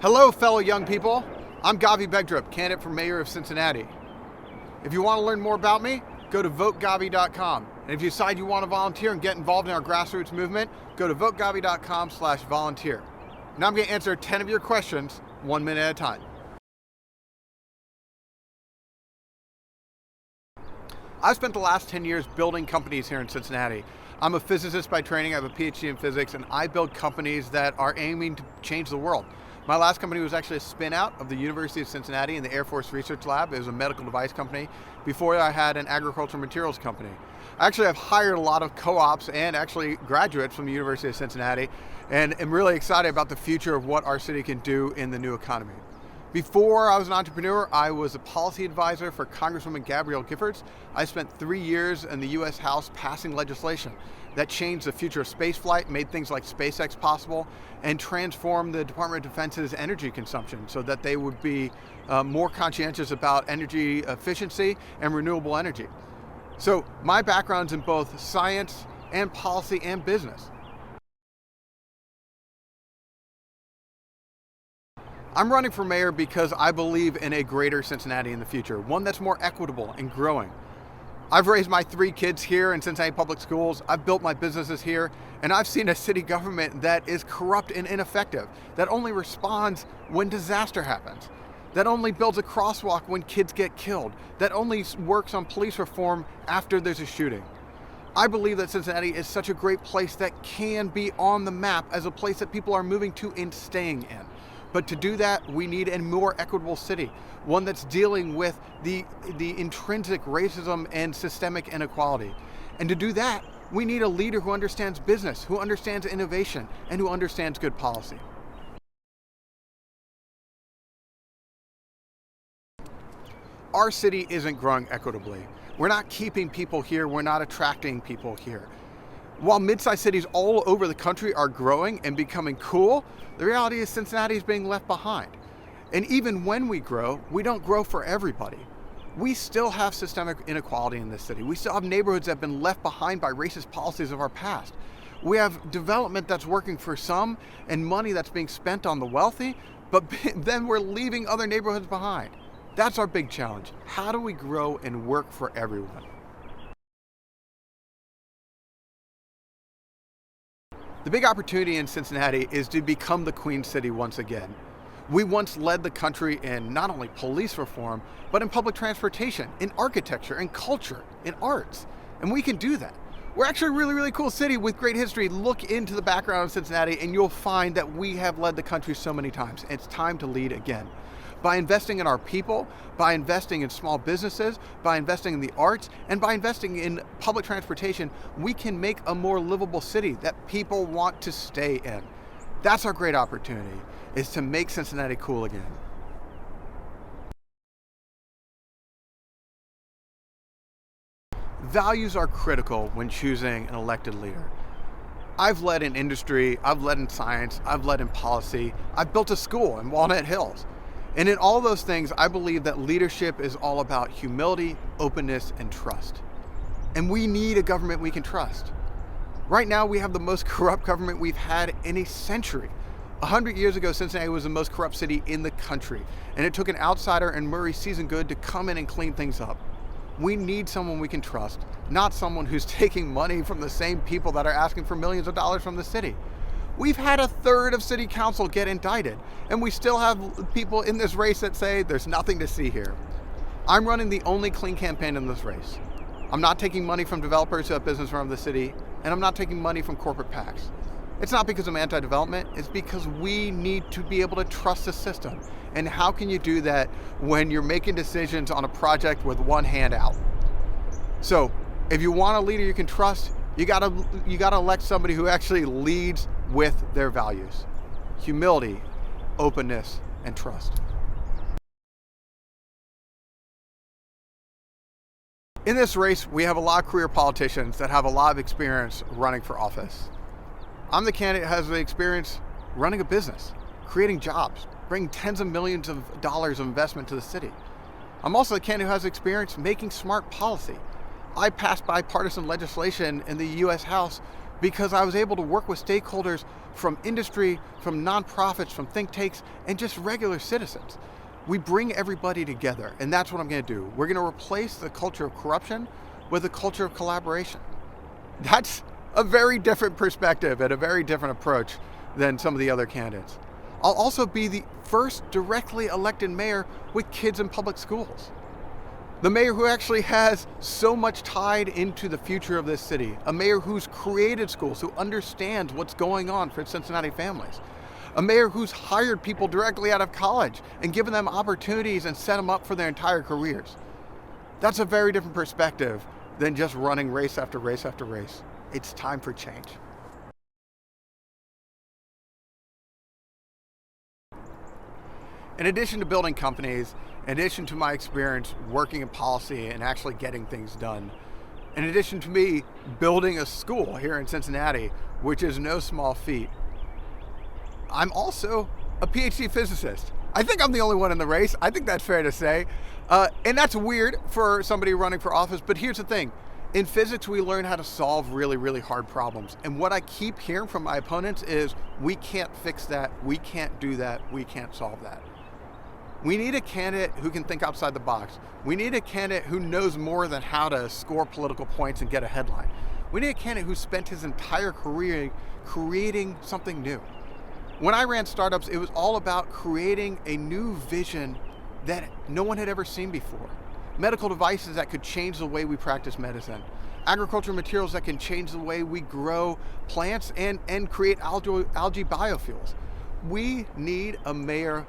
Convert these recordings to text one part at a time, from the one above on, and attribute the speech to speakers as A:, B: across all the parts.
A: Hello, fellow young people. I'm Gavi Begdrup, candidate for mayor of Cincinnati. If you want to learn more about me, go to votegavi.com. And if you decide you want to volunteer and get involved in our grassroots movement, go to votegavi.com/volunteer. Now I'm going to answer 10 of your questions 1 minute at a time. I've spent the last 10 years building companies here in Cincinnati. I'm a physicist by training, I have a PhD in physics, and I build companies that are aiming to change the world. My last company was actually a spin out of the University of Cincinnati in the Air Force Research Lab. It was a medical device company. Before I had an agricultural materials company. Actually, I've hired a lot of co-ops and actually graduates from the University of Cincinnati, and am really excited about the future of what our city can do in the new economy. Before I was an entrepreneur, I was a policy advisor for Congresswoman Gabrielle Giffords. I spent 3 years in the US House passing legislation that changed the future of spaceflight, made things like SpaceX possible, and transformed the Department of Defense's energy consumption so that they would be more conscientious about energy efficiency and renewable energy. So my background's in both science and policy and business. I'm running for mayor because I believe in a greater Cincinnati in the future, one that's more equitable and growing. I've raised my 3 kids here in Cincinnati Public Schools, I've built my businesses here, and I've seen a city government that is corrupt and ineffective, that only responds when disaster happens, that only builds a crosswalk when kids get killed, that only works on police reform after there's a shooting. I believe that Cincinnati is such a great place that can be on the map as a place that people are moving to and staying in. But to do that, we need a more equitable city, one that's dealing with the intrinsic racism and systemic inequality. And to do that, we need a leader who understands business, who understands innovation, and who understands good policy. Our city isn't growing equitably. We're not keeping people here, we're not attracting people here. While mid-sized cities all over the country are growing and becoming cool, the reality is Cincinnati is being left behind. And even when we grow, we don't grow for everybody. We still have systemic inequality in this city. We still have neighborhoods that have been left behind by racist policies of our past. We have development that's working for some and money that's being spent on the wealthy, but then we're leaving other neighborhoods behind. That's our big challenge. How do we grow and work for everyone? The big opportunity in Cincinnati is to become the Queen City once again. We once led the country in not only police reform, but in public transportation, in architecture, in culture, in arts. And we can do that. We're actually a really, really cool city with great history. Look into the background of Cincinnati and you'll find that we have led the country so many times. It's time to lead again. By investing in our people, by investing in small businesses, by investing in the arts, and by investing in public transportation, we can make a more livable city that people want to stay in. That's our great opportunity, is to make Cincinnati cool again. Values are critical when choosing an elected leader. I've led in industry, I've led in science, I've led in policy, I've built a school in Walnut Hills. And in all those things, I believe that leadership is all about humility, openness, and trust. And we need a government we can trust. Right now, we have the most corrupt government we've had in a century. 100 years ago, Cincinnati was the most corrupt city in the country. And it took an outsider and Murray Seasongood to come in and clean things up. We need someone we can trust, not someone who's taking money from the same people that are asking for millions of dollars from the city. We've had 1/3 of city council get indicted, and we still have people in this race that say there's nothing to see here. I'm running the only clean campaign in this race. I'm not taking money from developers who have business around the city, and I'm not taking money from corporate PACs. It's not because I'm anti-development, it's because we need to be able to trust the system. And how can you do that when you're making decisions on a project with one hand out? So, if you want a leader you can trust, you gotta elect somebody who actually leads with their values. Humility, openness, and trust. In this race, we have a lot of career politicians that have a lot of experience running for office. I'm the candidate who has the experience running a business, creating jobs, bringing tens of millions of dollars of investment to the city. I'm also the candidate who has experience making smart policy. I passed bipartisan legislation in the US House because I was able to work with stakeholders from industry, from nonprofits, from think tanks, and just regular citizens. We bring everybody together, and that's what I'm going to do. We're going to replace the culture of corruption with a culture of collaboration. That's a very different perspective and a very different approach than some of the other candidates. I'll also be the first directly elected mayor with kids in public schools. The mayor who actually has so much tied into the future of this city. A mayor who's created schools, who understands what's going on for Cincinnati families. A mayor who's hired people directly out of college and given them opportunities and set them up for their entire careers. That's a very different perspective than just running race after race after race. It's time for change. In addition to building companies, in addition to my experience working in policy and actually getting things done, in addition to me building a school here in Cincinnati, which is no small feat, I'm also a PhD physicist. I think I'm the only one in the race. I think that's fair to say. And that's weird for somebody running for office, but here's the thing. In physics, we learn how to solve really, really hard problems. And what I keep hearing from my opponents is, we can't fix that, we can't do that, we can't solve that. We need a candidate who can think outside the box. We need a candidate who knows more than how to score political points and get a headline. We need a candidate who spent his entire career creating something new. When I ran startups, it was all about creating a new vision that no one had ever seen before. Medical devices that could change the way we practice medicine. Agricultural materials that can change the way we grow plants and create algae biofuels. We need a mayor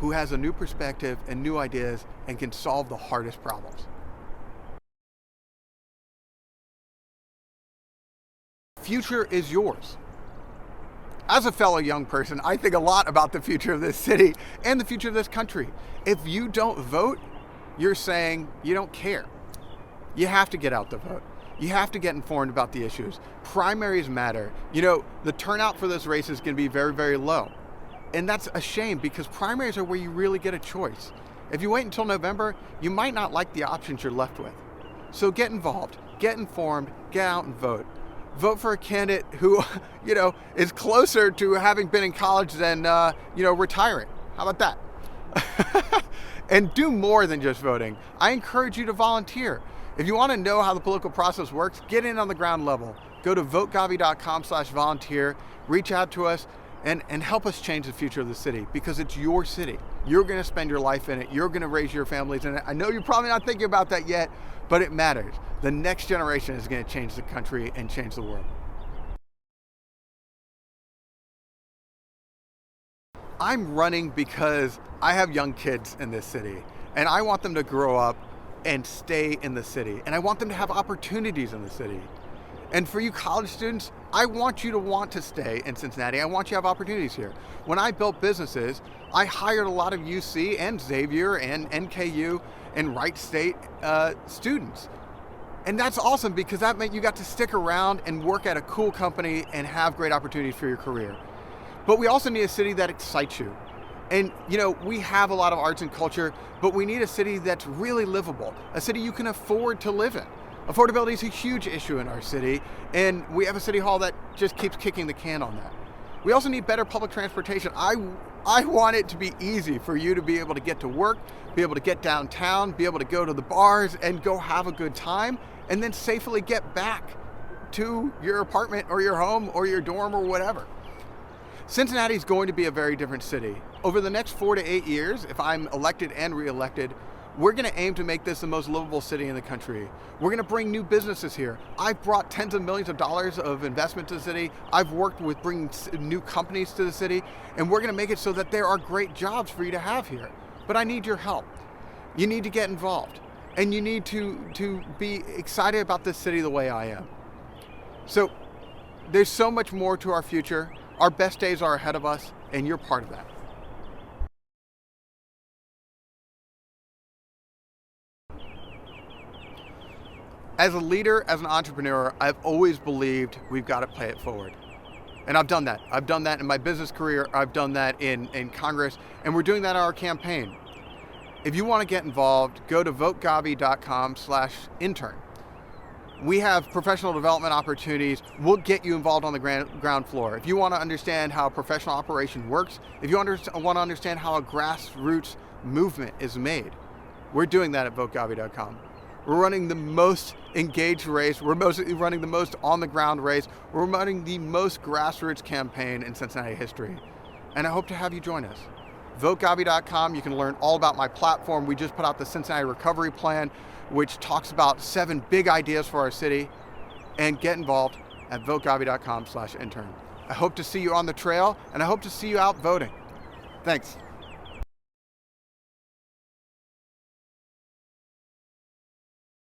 A: who has a new perspective and new ideas and can solve the hardest problems. Future is yours. As a fellow young person, I think a lot about the future of this city and the future of this country. If you don't vote, you're saying you don't care. You have to get out the vote. You have to get informed about the issues. Primaries matter. You know, the turnout for this race is going to be very, very low. And that's a shame, because primaries are where you really get a choice. If you wait until November, you might not like the options you're left with. So get involved, get informed, get out and vote. Vote for a candidate who, is closer to having been in college than, retiring. How about that? And do more than just voting. I encourage you to volunteer. If you want to know how the political process works, get in on the ground level. Go to votegavi.com/volunteer, reach out to us, and help us change the future of the city, because it's your city. You're going to spend your life in it. You're going to raise your families in it. I know you're probably not thinking about that yet, but it matters. The next generation is going to change the country and change the world. I'm running because I have young kids in this city, and I want them to grow up and stay in the city, and I want them to have opportunities in the city. And for you college students, I want you to want to stay in Cincinnati. I want you to have opportunities here. When I built businesses, I hired a lot of UC and Xavier and NKU and Wright State students. And that's awesome, because that meant you got to stick around and work at a cool company and have great opportunities for your career. But we also need a city that excites you. And we have a lot of arts and culture, but we need a city that's really livable, a city you can afford to live in. Affordability is a huge issue in our city, and we have a city hall that just keeps kicking the can on that. We also need better public transportation. I want it to be easy for you to be able to get to work, be able to get downtown, be able to go to the bars and go have a good time, and then safely get back to your apartment or your home or your dorm or whatever. Cincinnati is going to be a very different city. Over the next 4 to 8 years, if I'm elected and re-elected, we're going to aim to make this the most livable city in the country. We're going to bring new businesses here. I've brought tens of millions of dollars of investment to the city. I've worked with bringing new companies to the city, and we're going to make it so that there are great jobs for you to have here. But I need your help. You need to get involved, and you need to be excited about this city the way I am. So there's so much more to our future. Our best days are ahead of us, and you're part of that. As a leader, as an entrepreneur, I've always believed we've got to pay it forward. And I've done that. I've done that in my business career. I've done that in Congress, and we're doing that in our campaign. If you want to get involved, go to votegavi.com/intern. We have professional development opportunities. We'll get you involved on the ground floor. If you want to understand how professional operation works, if you want to understand how a grassroots movement is made, we're doing that at votegavi.com. We're running the most engaged race. We're running the most on-the-ground race. We're running the most grassroots campaign in Cincinnati history. And I hope to have you join us. VoteGavi.com, you can learn all about my platform. We just put out the Cincinnati Recovery Plan, which talks about 7 big ideas for our city. And get involved at VoteGavi.com/intern. I hope to see you on the trail, and I hope to see you out voting. Thanks.